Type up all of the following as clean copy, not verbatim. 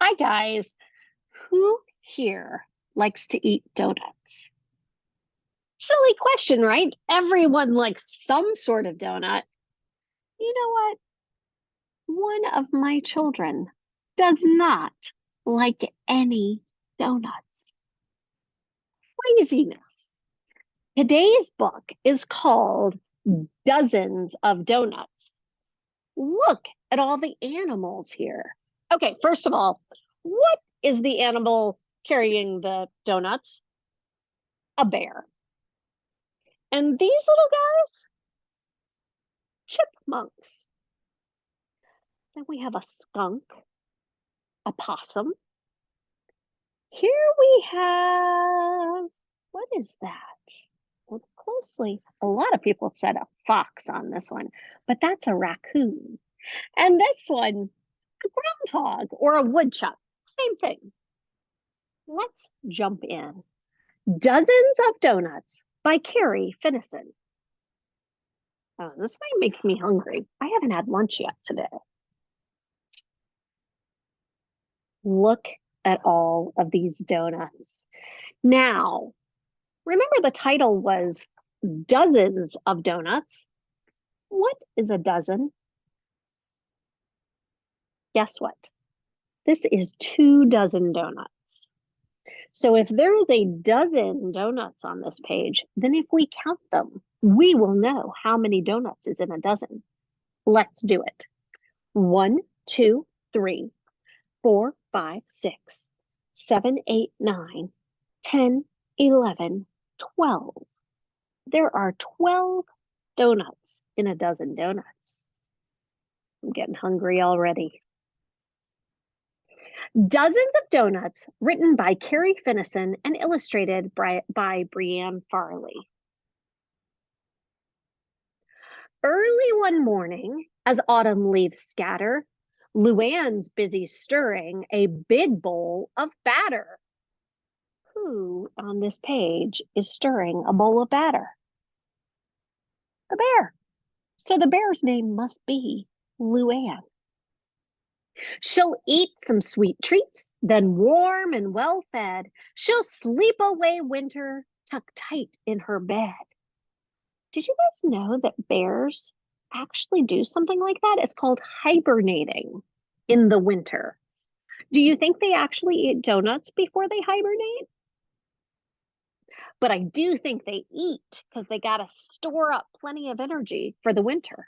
Hi, guys. Who here likes to eat donuts? Silly question, right? Everyone likes some sort of donut. You know what? One of my children does not like any donuts. Craziness. Today's book is called Dozens of Donuts. Look at all the animals here. Okay, first of all, what is the animal carrying the donuts? A bear. And these little guys, chipmunks. Then we have a skunk, a possum. Here we have, what is that? Look closely. A lot of people said a fox on this one, but that's a raccoon. And this one, a groundhog or a woodchuck. Same thing. Let's jump in. Dozens of Donuts by Carrie Finnison. Oh, this might make me hungry. I haven't had lunch yet today. Look at all of these donuts. Now, remember the title was Dozens of Donuts. What is a dozen? Guess what? This is 2 dozen donuts. So if there is a dozen donuts on this page, then if we count them, we will know how many donuts is in a dozen. Let's do it. 1, 2, 3, 4, 5, 6, 7, 8, 9, 10, 11, 12. There are 12 donuts in a dozen donuts. I'm getting hungry already. Dozens of Donuts, written by Carrie Finnison and illustrated by Brianne Farley. Early one morning, as autumn leaves scatter, Luann's busy stirring a big bowl of batter. Who on this page is stirring a bowl of batter? The bear. So the bear's name must be Luann. She'll eat some sweet treats, then warm and well fed, she'll sleep away winter tucked tight in her bed. Did you guys know that bears actually do something like that? It's called hibernating in the winter. Do you think they actually eat donuts before they hibernate? But I do think they eat because they got to store up plenty of energy for the winter.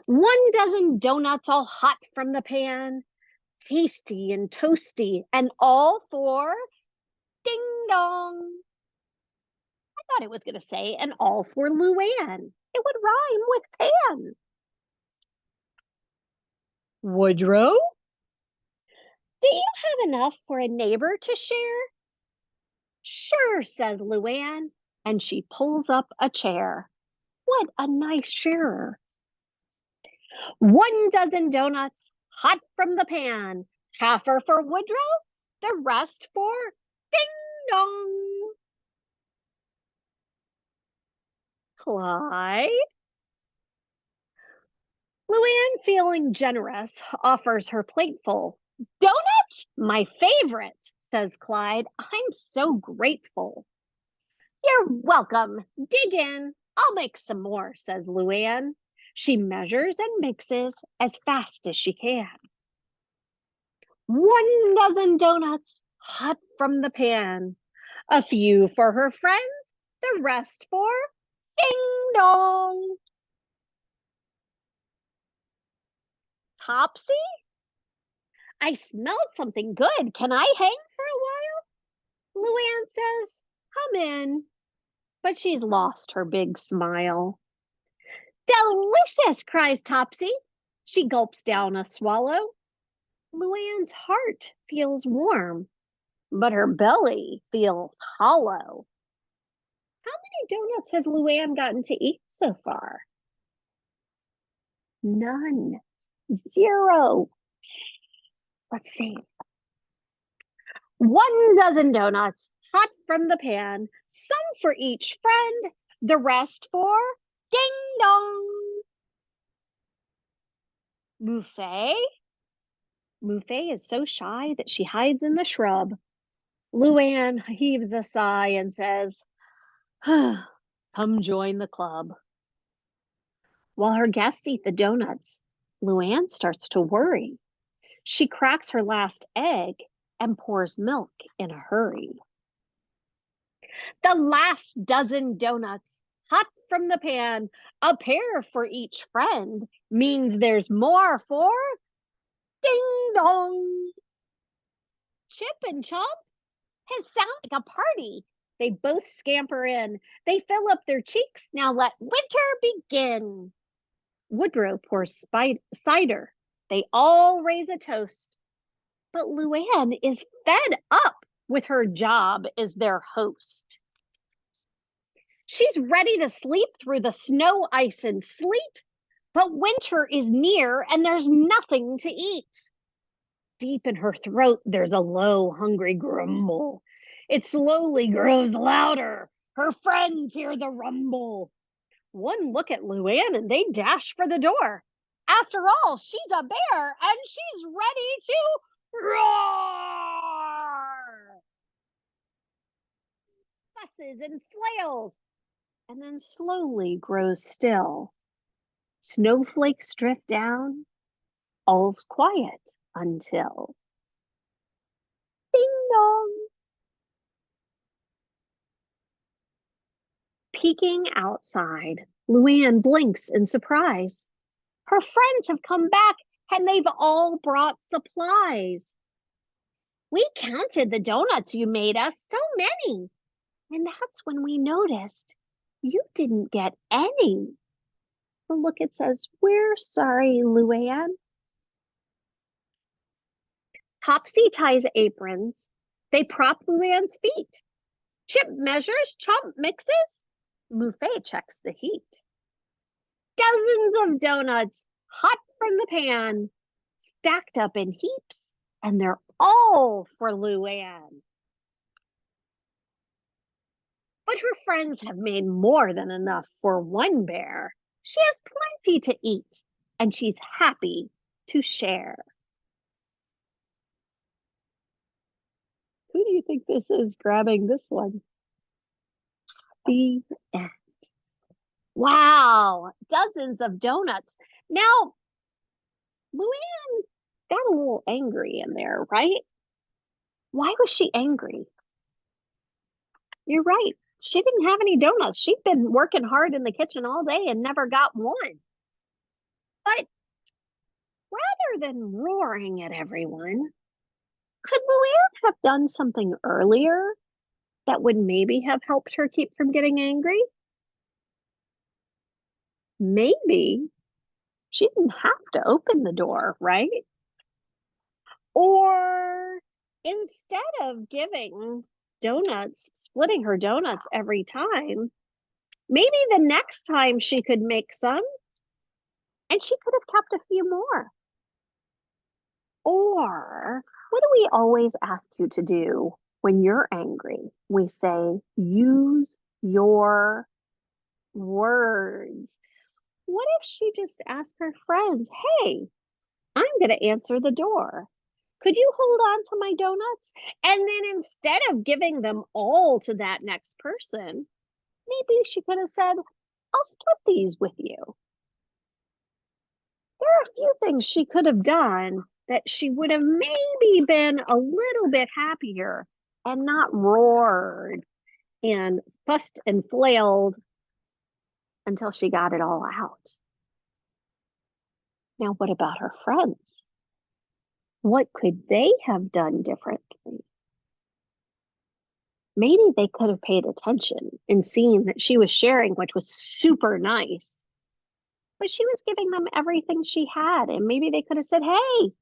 1 dozen donuts all hot from the pan, tasty and toasty, and all for ding dong. I thought it was going to say, and all for Luann. It would rhyme with pan. Woodrow? Do you have enough for a neighbor to share? Sure, says Luann, and she pulls up a chair. What a nice sharer. 1 dozen donuts, hot from the pan. Half are for Woodrow, the rest for ding dong. Clyde? Luann, feeling generous, offers her plateful. Donuts? My favorite, says Clyde. I'm so grateful. You're welcome. Dig in. I'll make some more, says Luann. She measures and mixes as fast as she can. 1 dozen donuts, hot from the pan. A few for her friends, the rest for ding dong. Topsy? I smelled something good. Can I hang for a while? Luann says, come in. But she's lost her big smile. Delicious, cries Topsy. She gulps down a swallow. Luann's heart feels warm, but her belly feels hollow. How many donuts has Luann gotten to eat so far? None. 0. Let's see. 1 dozen donuts, hot from the pan, some for each friend, the rest for ding dong. 'Buffet? Mufei is so shy that she hides in the shrub. Luann heaves a sigh and says, "Come join the club." While her guests eat the donuts, Luann starts to worry. She cracks her last egg and pours milk in a hurry. The last dozen donuts, hot from the pan, a pair for each friend, means there's more for ding dong. Chip and Chomp has sound like a party. They both scamper in. They fill up their cheeks. Now let winter begin. Woodrow pours cider. They all raise a toast. But Luann is fed up with her job as their host. She's ready to sleep through the snow, ice, and sleet, but winter is near and there's nothing to eat. Deep in her throat, there's a low, hungry grumble. It slowly grows louder. Her friends hear the rumble. One look at Luann and they dash for the door. After all, she's a bear and she's ready to roar. Fusses and flails, and then slowly grows still. Snowflakes drift down, all's quiet until ding dong. Peeking outside, Luann blinks in surprise. Her friends have come back and they've all brought supplies. We counted the donuts you made us, so many. And that's when we noticed you didn't get any. The look it says, "We're sorry, Luann." Topsy ties aprons. They prop Luann's feet. Chip measures, Chomp mixes. Mufei checks the heat. Dozens of donuts, hot from the pan, stacked up in heaps, and they're all for Luann. But her friends have made more than enough for one bear. She has plenty to eat, and she's happy to share. Who do you think this is grabbing this one? The end. Wow, dozens of donuts. Now, Luann got a little angry in there, right? Why was she angry? You're right. She didn't have any donuts. She'd been working hard in the kitchen all day and never got one. But rather than roaring at everyone, could Luann have done something earlier that would maybe have helped her keep from getting angry? Maybe she didn't have to open the door, right? Or instead of giving donuts, splitting her donuts every time, maybe the next time she could make some and she could have kept a few more. Or what do we always ask you to do when you're angry? We say, use your words. What if she just asked her friends, "Hey, I'm going to answer the door. Could you hold on to my donuts?" And then instead of giving them all to that next person, maybe she could have said, "I'll split these with you." There are a few things she could have done that she would have maybe been a little bit happier and not roared and fussed and flailed until she got it all out. Now, what about her friends? What could they have done differently? Maybe they could have paid attention and seen that she was sharing, which was super nice. But she was giving them everything she had. And maybe they could have said, "Hey,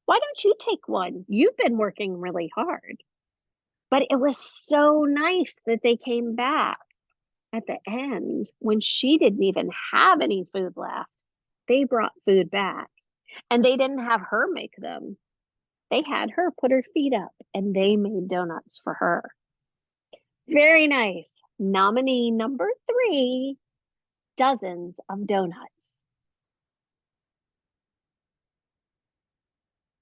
why don't you take one? You've been working really hard." But it was so nice that they came back at the end when she didn't even have any food left. They brought food back and they didn't have her make them. They had her put her feet up and they made donuts for her. Very nice. Nominee number 3, dozens of donuts.